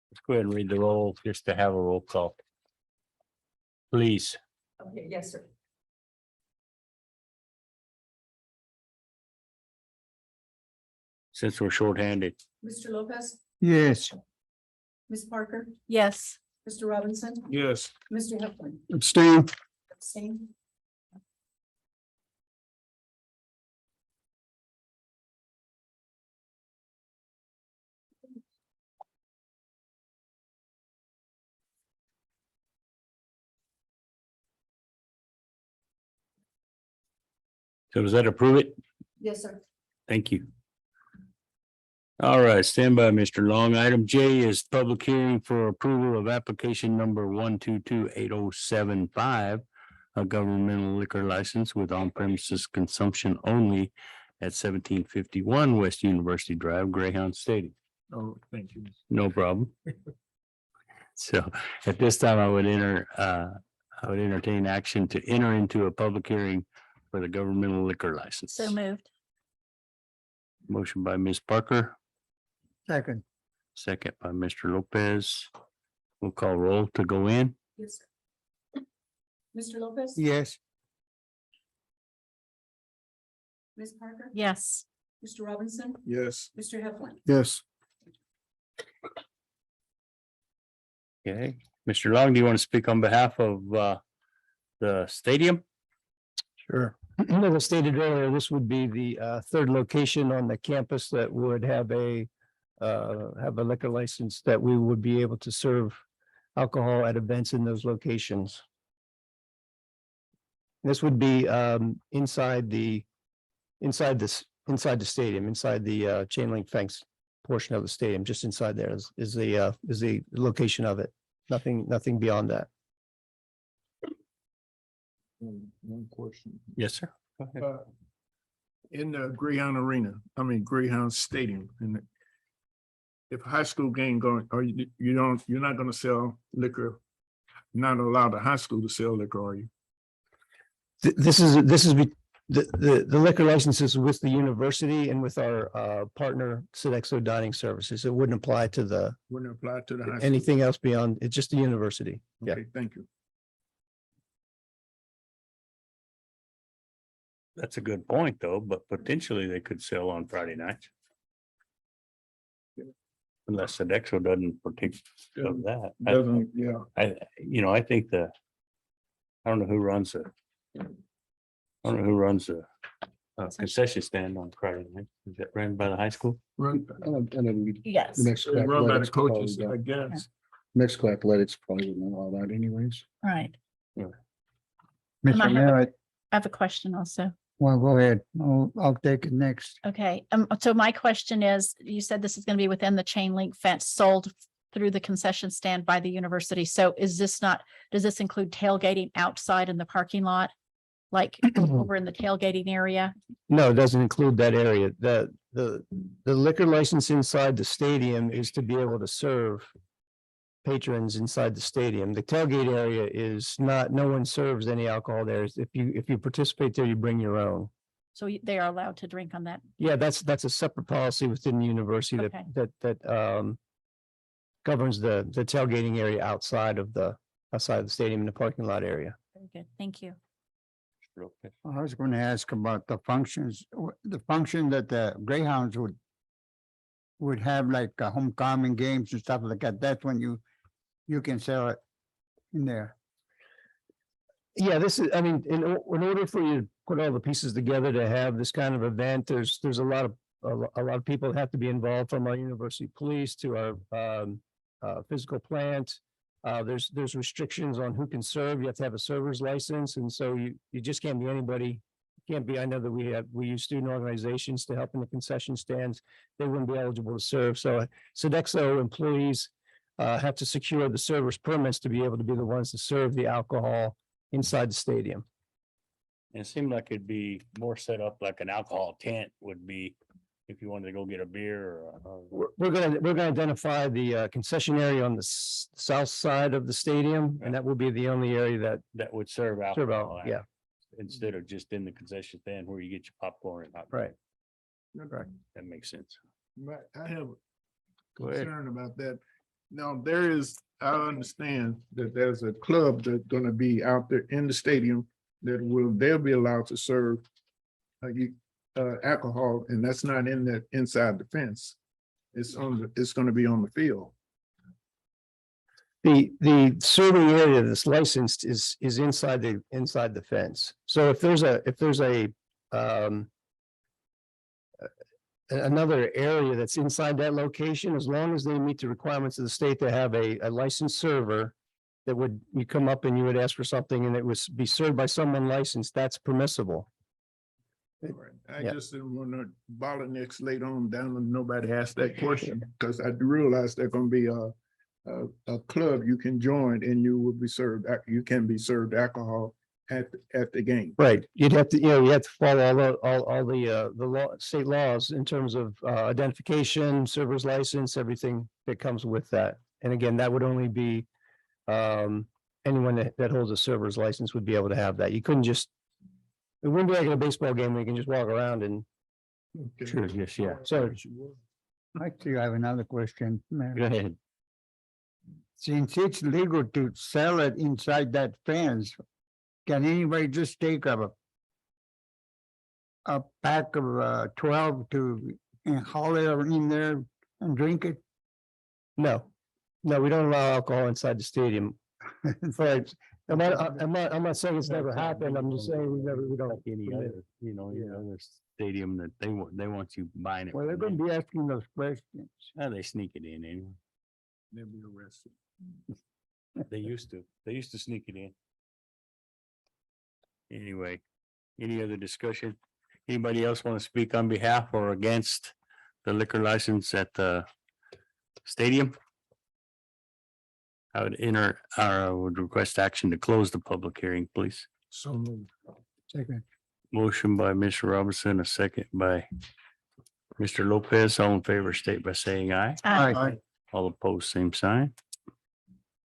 Speaker 1: Let's go ahead and read the roll just to have a roll call. Please.
Speaker 11: Okay, yes, sir.
Speaker 1: Since we're shorthanded.
Speaker 11: Mr. Lopez,
Speaker 4: Yes.
Speaker 11: Ms. Parker,
Speaker 3: yes.
Speaker 11: Mr. Robinson,
Speaker 8: Yes,
Speaker 11: Mr. Heflin,
Speaker 4: Abstain.
Speaker 11: abstain.
Speaker 1: So does that approve it?
Speaker 11: Yes, sir.
Speaker 1: Thank you. All right, stand by, Mr. Long. Item J is public hearing for approval of application number 1228075. A governmental liquor license with on-premises consumption only at 1751 West University Drive, Greyhound Stadium.
Speaker 8: oh, thank you.
Speaker 1: No problem. So at this time, I would entertain action to enter into a public hearing for the governmental liquor license.
Speaker 3: So moved.
Speaker 1: Motion by Ms. Parker,
Speaker 4: Second.
Speaker 1: second by Mr. Lopez. We'll call roll to go in.
Speaker 11: Yes, sir. Mr. Lopez.
Speaker 4: Yes.
Speaker 11: Ms. Parker.
Speaker 3: Yes.
Speaker 11: Mr. Robinson,
Speaker 8: Yes,
Speaker 11: Mr. Heflin,
Speaker 9: Yes.
Speaker 1: Okay, Mr. Long, do you want to speak on behalf of the stadium?
Speaker 13: Sure. As I stated earlier, this would be the third location on the campus that would have a liquor license that we would be able to serve alcohol at events in those locations. This would be inside the stadium, inside the chain link fence portion of the stadium, just inside there is the location of it. Nothing beyond that.
Speaker 8: one question.
Speaker 1: Yes, sir. Go ahead.
Speaker 8: In the Greyhound Arena, Greyhound Stadium, and if a high school game going, or you're not gonna sell liquor, not allowed a high school to sell liquor, are you?
Speaker 13: This is the liquor licenses with the university and with our partner Sodexo Dining Services. It wouldn't apply to
Speaker 8: Wouldn't apply to the high school?
Speaker 13: anything else beyond, it's just the university. Yeah.
Speaker 8: Okay, thank you.
Speaker 1: That's a good point, though, but potentially they could sell on Friday nights. Unless Sodexo doesn't partake of that.
Speaker 8: Doesn't, yeah.
Speaker 1: I think I don't know who runs the concession stand on Friday night. Is that ran by the high school?
Speaker 8: Run,
Speaker 3: Yes.
Speaker 8: run by the coaches, I guess.
Speaker 9: Mexico Athletics probably wouldn't allow that anyways.
Speaker 3: Right.
Speaker 4: Mr.
Speaker 3: have
Speaker 4: Mayor,
Speaker 3: I have a question also.
Speaker 4: well, go ahead. I'll take it next.
Speaker 3: Okay, so my question is, you said this is going to be within the chain link fence sold through the concession stand by the university. So does this include tailgating outside in the parking lot? Like over in the tailgating area?
Speaker 13: No, it doesn't include that area. The liquor license inside the stadium is to be able to serve patrons inside the stadium. The tailgate area is not, no one serves any alcohol there. If you participate there, you bring your own.
Speaker 3: So they are allowed to drink on that.
Speaker 13: Yeah, that's a separate policy within the university
Speaker 3: Okay.
Speaker 13: that governs the tailgating area outside of the stadium in the parking lot area.
Speaker 3: Very good. Thank you.
Speaker 4: I was going to ask about the functions, the function that the Greyhounds would have like homecoming games and stuff like that. That's when you can sell it in there.
Speaker 13: Yeah, this is, I mean, in order for you to put all the pieces together to have this kind of event, there's a lot of people that have to be involved, from our university police to our physical plant. There's restrictions on who can serve. You have to have a server's license, and so you just can't be anybody. Can't be, I know that we use student organizations to help in the concession stands. They wouldn't be eligible to serve. So Sodexo employees have to secure the server's permits to be able to be the ones to serve the alcohol inside the stadium.
Speaker 1: It seemed like it'd be more set up like an alcohol tent would be if you wanted to go get a beer or.
Speaker 13: We're gonna identify the concession area on the south side of the stadium, and that will be the only area
Speaker 1: That would serve
Speaker 13: serve
Speaker 1: alcohol.
Speaker 13: out, yeah,
Speaker 1: Instead of just in the concession stand where you get your popcorn and hot.
Speaker 13: right.
Speaker 1: Right. That makes sense.
Speaker 8: But I have
Speaker 1: Go ahead.
Speaker 8: concern about that. Now, I understand that there's a club that's gonna be out there in the stadium they'll be allowed to serve alcohol, and that's not inside the fence. It's gonna be on the field.
Speaker 13: The serving area that's licensed is inside the fence. So if there's another area that's inside that location, as long as they meet the requirements of the state to have a licensed server that you come up and you would ask for something and it was be served by someone licensed, that's permissible.
Speaker 8: I
Speaker 13: Yeah.
Speaker 8: just didn't want to bottlenecks later on down and nobody asked that question, because I realize there's gonna be a club you can join and you can be served alcohol at the game.
Speaker 13: Right, you'd have to, you have to follow all the state laws in terms of identification, server's license, everything that comes with that. And again, that would only be anyone that holds a server's license would be able to have that. You couldn't just, it wouldn't be like in a baseball game where you can just walk around and.
Speaker 8: Okay.
Speaker 1: Sure, yes, yeah.
Speaker 13: So
Speaker 4: Actually, I have another question, Mayor.
Speaker 1: Go ahead.
Speaker 4: Since it's legal to sell it inside that fence, can anybody just take a pack of 12 and haul it in there and drink it?
Speaker 13: No, we don't allow alcohol inside the stadium. Right. I'm not saying it's never happened. I'm just saying we don't.
Speaker 1: Any other, any other stadium that they want you buying it.
Speaker 4: Well, they're gonna be asking those questions.
Speaker 1: They sneak it in anyway.
Speaker 8: They'll be arrested.
Speaker 1: They used to sneak it in. Anyway, any other discussion? Anybody else want to speak on behalf or against the liquor license at the stadium? I would request action to close the public hearing, please.
Speaker 8: So moved.
Speaker 4: Second.
Speaker 1: Motion by Mr. Robinson, a second by Mr. Lopez. All in favor, state by saying aye.
Speaker 4: Aye.
Speaker 1: All opposed, same sign.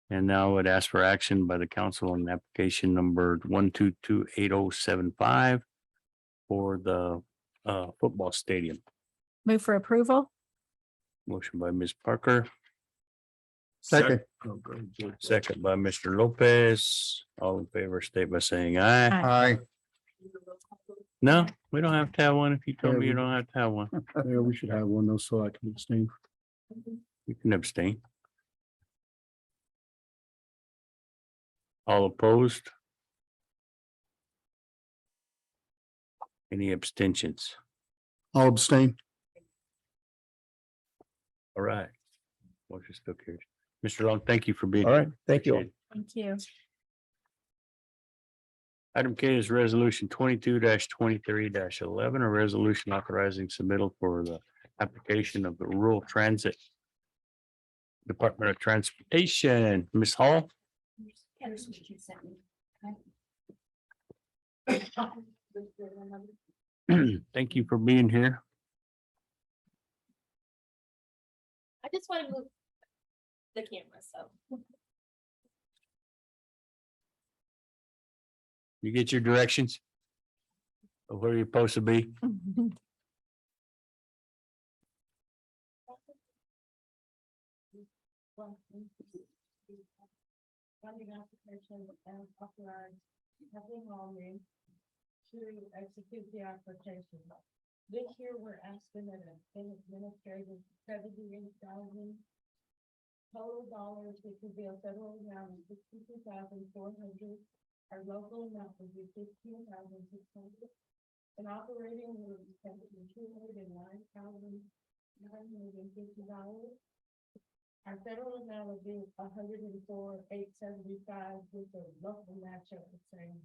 Speaker 1: And now I would ask for action by the council on application number 1228075 for the football stadium.
Speaker 3: Move for approval.
Speaker 1: Motion by Ms. Parker,
Speaker 4: Second.
Speaker 1: second by Mr. Lopez. All in favor, state by saying aye.
Speaker 4: Aye.
Speaker 1: No, we don't have to have one. If you told me you don't have to have one,
Speaker 9: Yeah, we should have one though, so I can abstain.
Speaker 1: you can abstain. All opposed? Any abstentions?
Speaker 9: I'll abstain.
Speaker 1: All right. Motion still carries. Mr. Long, thank you for being.
Speaker 13: All right, thank you all.
Speaker 3: Thank you.
Speaker 1: Item K is resolution 22-23-11, a resolution authorizing submittal for the application of the Rural Transit Department of Transportation. Ms. Hall?
Speaker 11: Here's what you sent me.
Speaker 1: Thank you for being here.
Speaker 5: I just want to move the camera, so.
Speaker 1: You get your directions? where you're supposed to be.
Speaker 2: Funding application and authorize Kathleen Holman to execute the application. This year, we're asking that an administrative $78,000 total dollars, which would be a federal amount of $62,400. Our local amount would be $15,600. An operating would be $209,950. Our federal amount would be $104,875 with the local match at the same.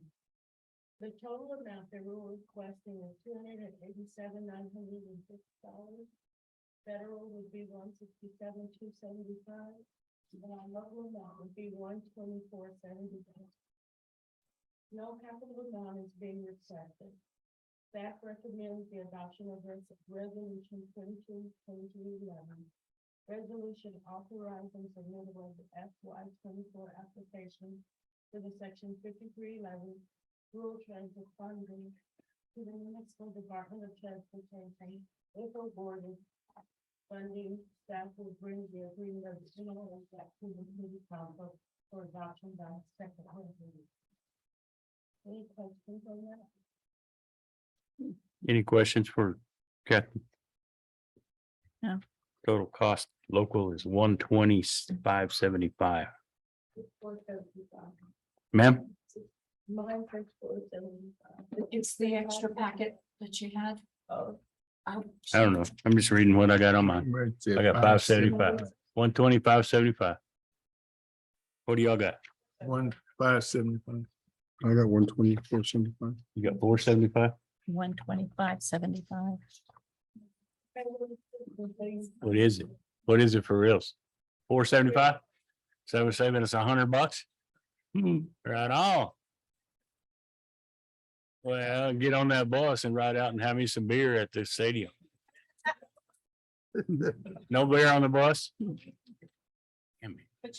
Speaker 2: The total amount that we're requesting is $287,950. Federal would be $167,275. And our local amount would be $124,75. No capital amount is being accepted. Staff recommends the adoption of resolution 22-2211. Resolution authorizing submittal of the FY 24 application to the section 5311 rural transit funding to the municipal department of transportation. If awarded funding, staff will bring the agreement of the general to the city council for adoption by second reading. Any questions on that?
Speaker 1: Any questions for Captain?
Speaker 3: No.
Speaker 1: Total cost local is $125,75.
Speaker 2: 475.
Speaker 1: Ma'am?
Speaker 2: Mine says 475.
Speaker 11: It's the extra packet that you had.
Speaker 1: I don't know. I'm just reading what I got on mine. I got 575, 125.75. What do y'all got?
Speaker 8: 1,575.
Speaker 9: I got 124.75.
Speaker 1: You got 475?
Speaker 3: 125.75.
Speaker 1: What is it? What is it for reals? 475? So we're saving us $100? Right on. Well, get on that bus and ride out and have me some beer at the stadium. No beer on the bus?
Speaker 5: But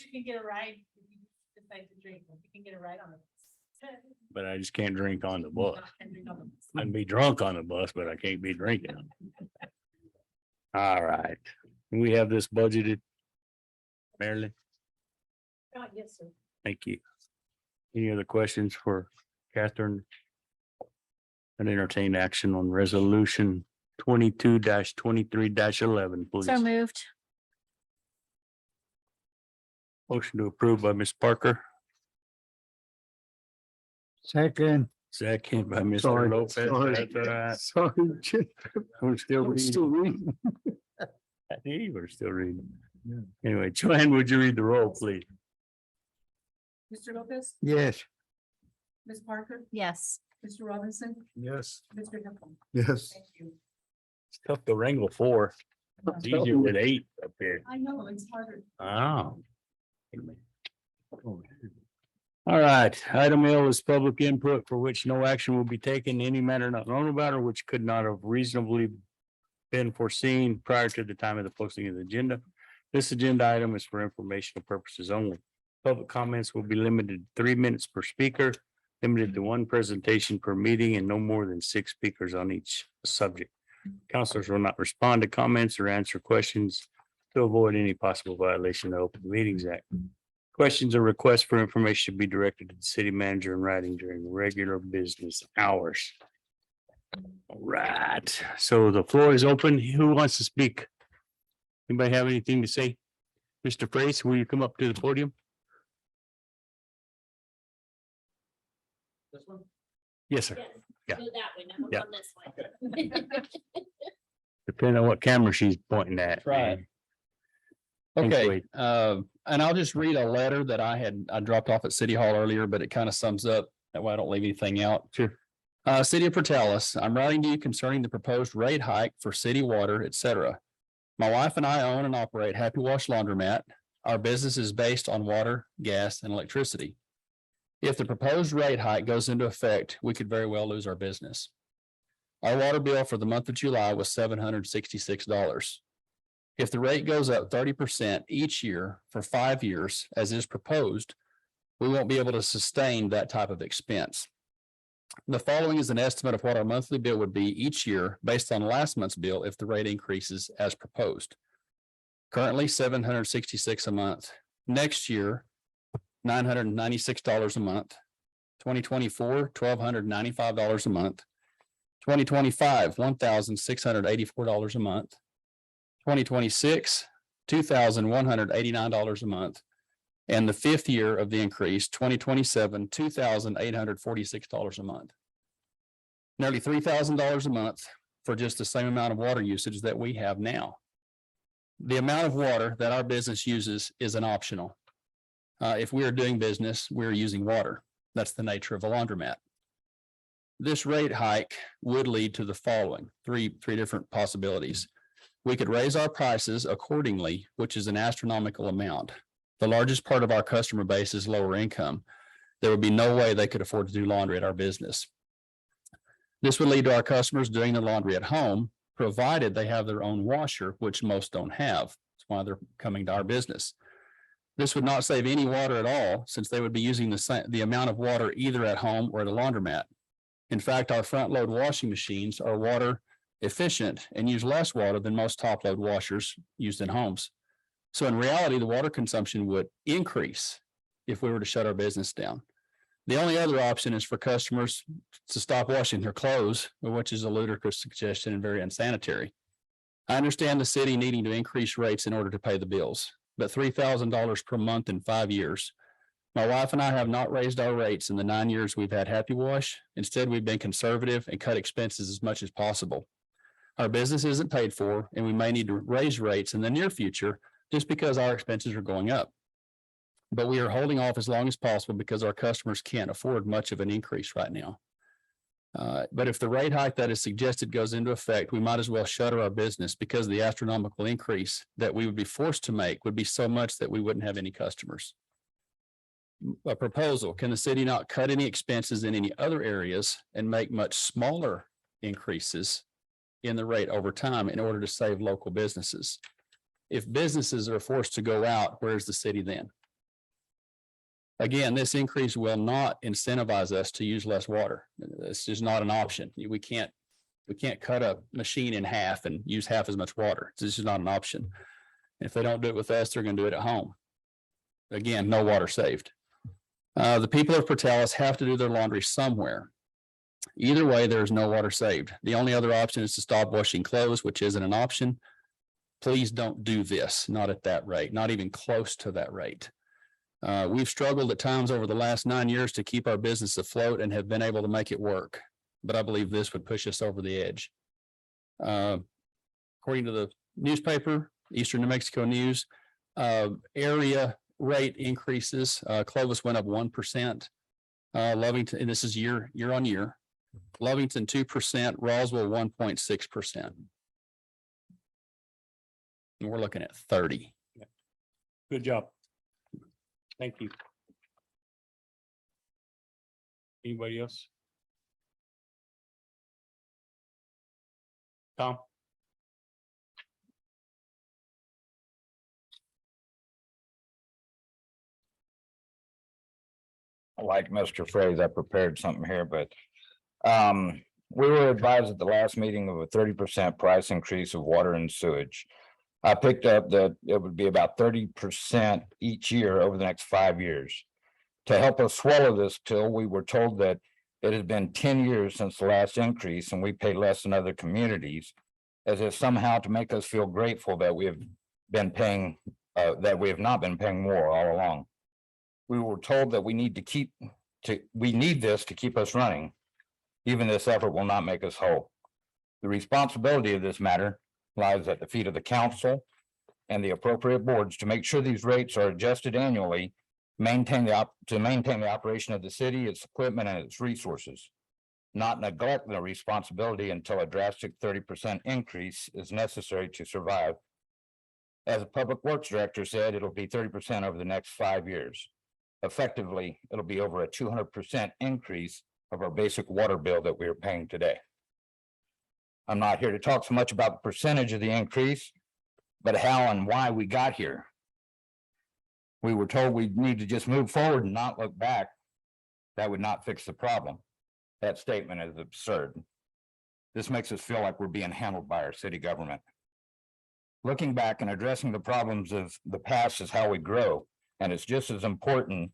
Speaker 5: you can get a ride. If you decide to drink, you can get a ride on it.
Speaker 1: But I just can't drink on the bus.
Speaker 5: And drink on the bus.
Speaker 1: I can be drunk on the bus, but I can't be drinking. All right. We have this budgeted. Marilyn,
Speaker 2: Yes, sir.
Speaker 1: thank you. Any other questions for Catherine? I'd entertain action on resolution 22-23-11, please.
Speaker 3: So moved.
Speaker 1: Motion to approve by Ms. Parker,
Speaker 4: Second.
Speaker 1: second by Mr.
Speaker 9: Sorry,
Speaker 1: Lopez.
Speaker 9: sorry.
Speaker 1: That's all right.
Speaker 9: Sorry, Jim.
Speaker 1: We're still
Speaker 9: I'm still
Speaker 1: reading.
Speaker 9: reading.
Speaker 1: I knew you were still reading.
Speaker 9: Yeah.
Speaker 1: Anyway, Joanne, would you read the roll, please?
Speaker 11: Mr. Lopez,
Speaker 4: Yes.
Speaker 11: Ms. Parker,
Speaker 3: Yes.
Speaker 11: Mr. Robinson,
Speaker 8: Yes.
Speaker 11: Mr. Hippel.
Speaker 9: Yes.
Speaker 11: Thank you.
Speaker 1: It's tough to wrangle 4. It's easier with 8 up here.
Speaker 11: I know, it's harder.
Speaker 1: Oh. All right, item L is public input for which no action will be taken in any matter not known about or which could not have reasonably been foreseen prior to the time of the posting of the agenda. This agenda item is for informational purposes only. Public comments will be limited to 3 minutes per speaker, limited to 1 presentation per meeting, and no more than 6 speakers on each subject. Councilors will not respond to comments or answer questions to avoid any possible violation of the Open Meetings Act. Questions or requests for information should be directed to the city manager in writing during regular business hours. All right, so the floor is open. Who wants to speak? Anybody have anything to say? Mr. Frace, will you come up to the podium?
Speaker 10: This one?
Speaker 1: Yes, sir. Yeah.
Speaker 2: Go that way, now
Speaker 1: Yeah.
Speaker 2: on this way.
Speaker 1: Depending on what camera she's pointing at.
Speaker 14: Right.
Speaker 1: Thanks,
Speaker 14: Okay,
Speaker 1: Wade.
Speaker 14: and I'll just read a letter that I dropped off at City Hall earlier, but it kind of sums up, that way I don't leave anything out.
Speaker 1: Sure.
Speaker 14: City of Portales, I'm writing to you concerning the proposed rate hike for city water, et cetera. My wife and I own and operate Happy Wash Laundromat. Our business is based on water, gas, and electricity. If the proposed rate hike goes into effect, we could very well lose our business. Our water bill for the month of July was $766. If the rate goes up 30% each year for 5 years, as is proposed, we won't be able to sustain that type of expense. The following is an estimate of what our monthly bill would be each year based on last month's bill if the rate increases as proposed. Currently $766 a month. Next year, $996 a month. 2024, $1,295 a month. 2025, $1,684 a month. 2026, $2,189 a month. And the fifth year of the increase, 2027, $2,846 a month. Nearly $3,000 a month for just the same amount of water usage that we have now. The amount of water that our business uses is an optional. If we are doing business, we're using water. That's the nature of a laundromat. This rate hike would lead to the following, three different possibilities. We could raise our prices accordingly, which is an astronomical amount. The largest part of our customer base is lower income. There would be no way they could afford to do laundry at our business. This would lead to our customers doing their laundry at home, provided they have their own washer, which most don't have. That's why they're coming to our business. This would not save any water at all, since they would be using the amount of water either at home or at a laundromat. In fact, our front load washing machines are water efficient and use less water than most top load washers used in homes. So in reality, the water consumption would increase if we were to shut our business down. The only other option is for customers to stop washing their clothes, which is a ludicrous suggestion and very unsanitary. I understand the city needing to increase rates in order to pay the bills, but $3,000 per month in 5 years. My wife and I have not raised our rates in the 9 years we've had Happy Wash. Instead, we've been conservative and cut expenses as much as possible. Our business isn't paid for, and we may need to raise rates in the near future just because our expenses are going up. But we are holding off as long as possible because our customers can't afford much of an increase right now. But if the rate hike that is suggested goes into effect, we might as well shutter our business because the astronomical increase that we would be forced to make would be so much that we wouldn't have any customers. A proposal, can the city not cut any expenses in any other areas and make much smaller increases in the rate over time in order to save local businesses? If businesses are forced to go out, where's the city then? Again, this increase will not incentivize us to use less water. It's just not an option. We can't cut a machine in half and use half as much water. This is not an option. If they don't do it with us, they're going to do it at home. Again, no water saved. The people of Portales have to do their laundry somewhere. Either way, there's no water saved. The only other option is to stop washing clothes, which isn't an option. Please don't do this, not at that rate, not even close to that rate. We've struggled at times over the last 9 years to keep our business afloat and have been able to make it work. But I believe this would push us over the edge. According to the newspaper, Eastern New Mexico News, area rate increases. Clovis went up 1%. Lovington, and this is year on year. Lovington 2%, Roswell 1.6%. And we're looking at 30.
Speaker 1: Good job. Thank you. Anybody else? Tom?
Speaker 15: Like Mr. Fraze, I prepared something here, but we were advised at the last meeting of a 30% price increase of water and sewage. I picked up that it would be about 30% each year over the next 5 years. To help us swallow this pill, we were told that it has been 10 years since the last increase and we pay less than other communities, as if somehow to make us feel grateful that we have been paying, that we have not been paying more all along. We were told that we need this to keep us running. Even this effort will not make us whole. The responsibility of this matter lies at the feet of the council and the appropriate boards to make sure these rates are adjusted annually, to maintain the operation of the city, its equipment, and its resources. Not neglect the responsibility until a drastic 30% increase is necessary to survive. As a public works director said, it'll be 30% over the next 5 years. Effectively, it'll be over a 200% increase of our basic water bill that we are paying today. I'm not here to talk so much about the percentage of the increase, but how and why we got here. We were told we need to just move forward and not look back. That would not fix the problem. That statement is absurd. This makes us feel like we're being handled by our city government. Looking back and addressing the problems of the past is how we grow, and it's just as important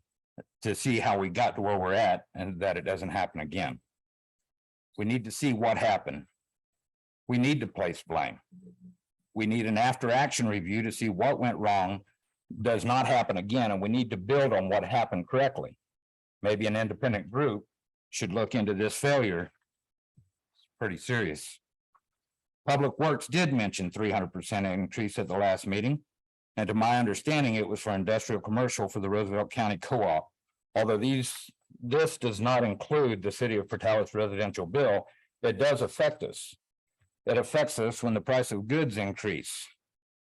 Speaker 15: to see how we got to where we're at and that it doesn't happen again. We need to see what happened. We need to place blame. We need an after-action review to see what went wrong, does not happen again, and we need to build on what happened correctly. Maybe an independent group should look into this failure. It's pretty serious. Public Works did mention 300% increase at the last meeting. And to my understanding, it was for industrial commercial for the Roosevelt County Co-op. Although this does not include the city of Portales residential bill, it does affect us. It affects us when the price of goods increase,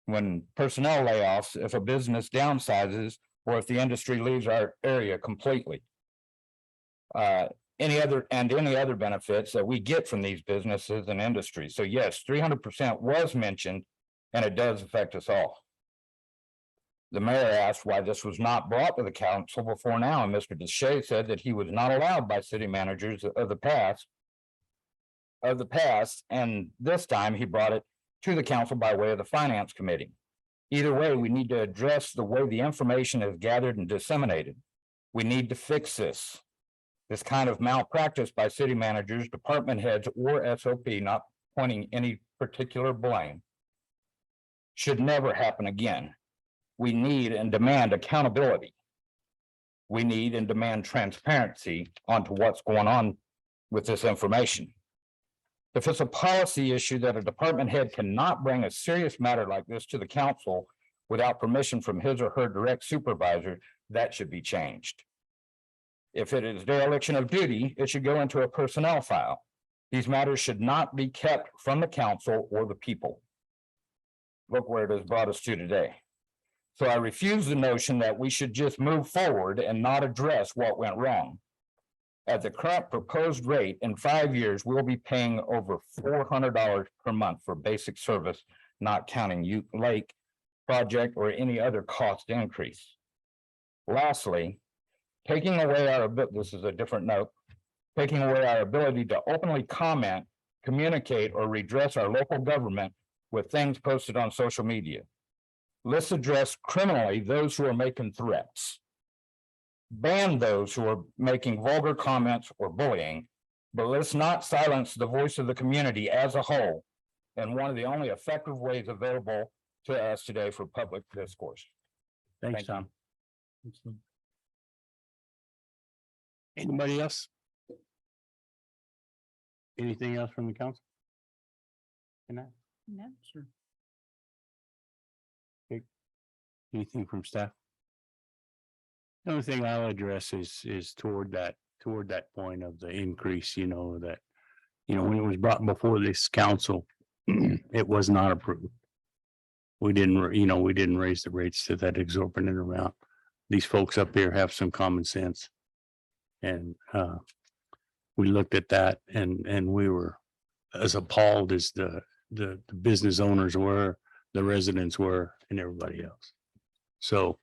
Speaker 15: when personnel layoffs, if a business downsizes, or if the industry leaves our area completely. Any other benefits that we get from these businesses and industries. So yes, 300% was mentioned, and it does affect us all. The mayor asked why this was not brought to the council before now, and Mr. Deshay said that he was not allowed by city managers of the past, and this time he brought it to the council by way of the finance committee. Either way, we need to address the way the information is gathered and disseminated. We need to fix this. This kind of malpractice by city managers, department heads, or SOP, not pointing any particular blame, should never happen again. We need and demand accountability. We need and demand transparency onto what's going on with this information. If it's a policy issue that a department head cannot bring a serious matter like this to the council without permission from his or her direct supervisor, that should be changed. If it is dereliction of duty, it should go into a personnel file. These matters should not be kept from the council or the people. Look where it has brought us to today. So I refuse the notion that we should just move forward and not address what went wrong. At the current proposed rate, in 5 years, we'll be paying over $400 per month for basic service, not counting Ute Lake project or any other cost increase. Lastly, taking away our ability, this is a different note, taking away our ability to openly comment, communicate, or redress our local government with things posted on social media. Let's address criminally those who are making threats. Ban those who are making vulgar comments or bullying, but let's not silence the voice of the community as a whole, and one of the only effective ways available to us today for public discourse.
Speaker 13: Thanks,
Speaker 15: Thank you.
Speaker 13: Tom. Anybody else? Anything else from the council?
Speaker 3: No.
Speaker 13: Sure. Anything from staff? The only thing I'll address is toward that point of the increase, that, when it was brought before this council, it was not approved. We didn't raise the rates to that exorbitant amount. These folks up here have some common sense. And we looked at that and we were as appalled as the business owners were, the residents were, and everybody else. So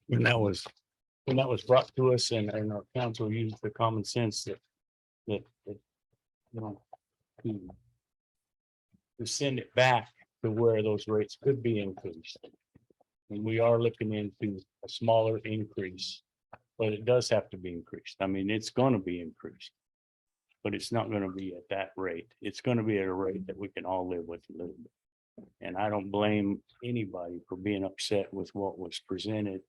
Speaker 13: when that was brought to us and our council used the common sense that to send it back to where those rates could be increased. And we are looking into a smaller increase, but it does have to be increased. I mean, it's going to be increased, but it's not going to be at that rate. It's going to be at a rate that we can all live with a little bit. And I don't blame anybody for being upset with what was presented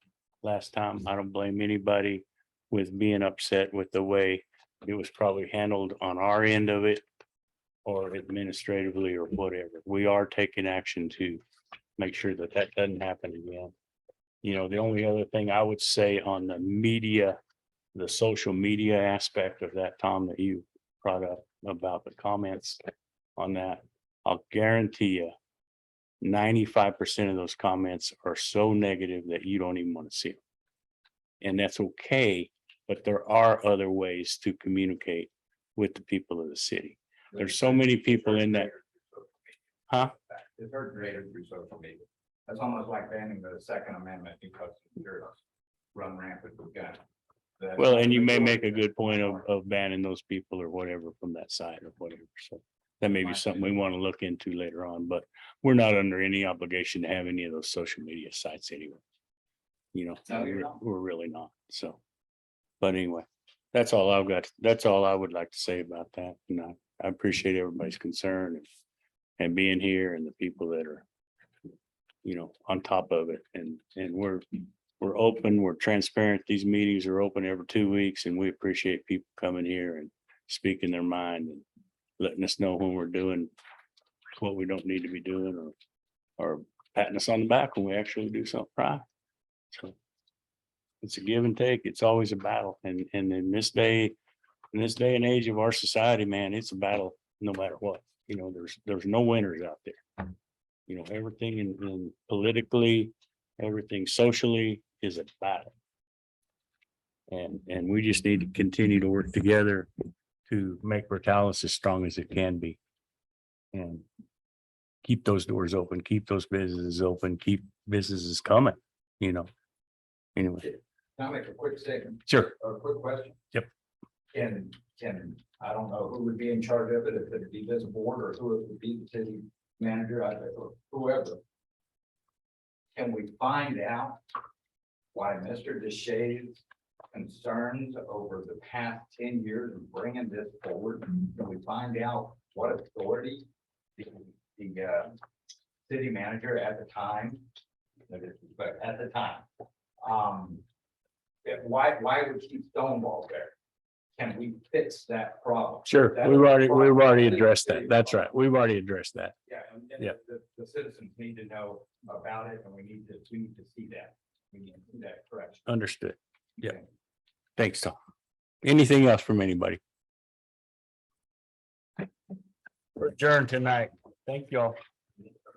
Speaker 13: last time. I don't blame anybody with being upset with the way it was probably handled on our end of it or administratively or whatever. We are taking action to make sure that that doesn't happen again. The only other thing I would say on the media, the social media aspect of that, Tom, that you brought up about the comments on that, I'll guarantee you 95% of those comments are so negative that you don't even want to see them. And that's okay, but there are other ways to communicate with the people of the city. There's so many people in that. Huh?
Speaker 15: It's heard greater through social media. That's almost like banning the Second Amendment because it's run rampant with guns.
Speaker 1: Well, and you may make a good point of banning those people or whatever from that side or whatever, so. That may be something we want to look into later on, but we're not under any obligation to have any of those social media sites anyway. You know,
Speaker 12: No, you're not.
Speaker 1: we're really not, so. But anyway, that's all I've got. That's all I would like to say about that. And I appreciate everybody's concern and being here and the people that are, you know, on top of it. And we're open, we're transparent. These meetings are open every 2 weeks and we appreciate people coming here and speaking their mind and letting us know when we're doing what we don't need to be doing or patting us on the back when we actually do something right. So it's a give and take. It's always a battle. And in this day and age of our society, man, it's a battle no matter what. You know, there's no winners out there. You know, everything in politically, everything socially is a battle. And we just need to continue to work together to make Portales as strong as it can be. And keep those doors open, keep those businesses open, keep businesses coming, you know. Anyway,
Speaker 16: Can I make a quick statement,
Speaker 1: sure.
Speaker 16: or a quick question?
Speaker 1: Yep.
Speaker 16: Can, I don't know who would be in charge of it, if it'd be this board or who it would be, the city manager, or whoever. Can we find out why Mr. Deshaies' concerns over the past 10 years of bringing this forward? Can we find out what authority the city manager at the time, but at the time, why would keep Stonewall there? Can we fix that problem?
Speaker 1: Sure,
Speaker 16: That
Speaker 1: we've
Speaker 16: is a
Speaker 1: already
Speaker 16: problem.
Speaker 1: addressed that. That's right. We've already addressed that.
Speaker 16: Yeah, and
Speaker 1: Yeah.
Speaker 16: the citizens need to know about it, and we need to see that. We need to see that correction.
Speaker 1: Understood. Yeah. Thanks, Tom. Anything else from anybody? We're adjourned tonight. Thank y'all.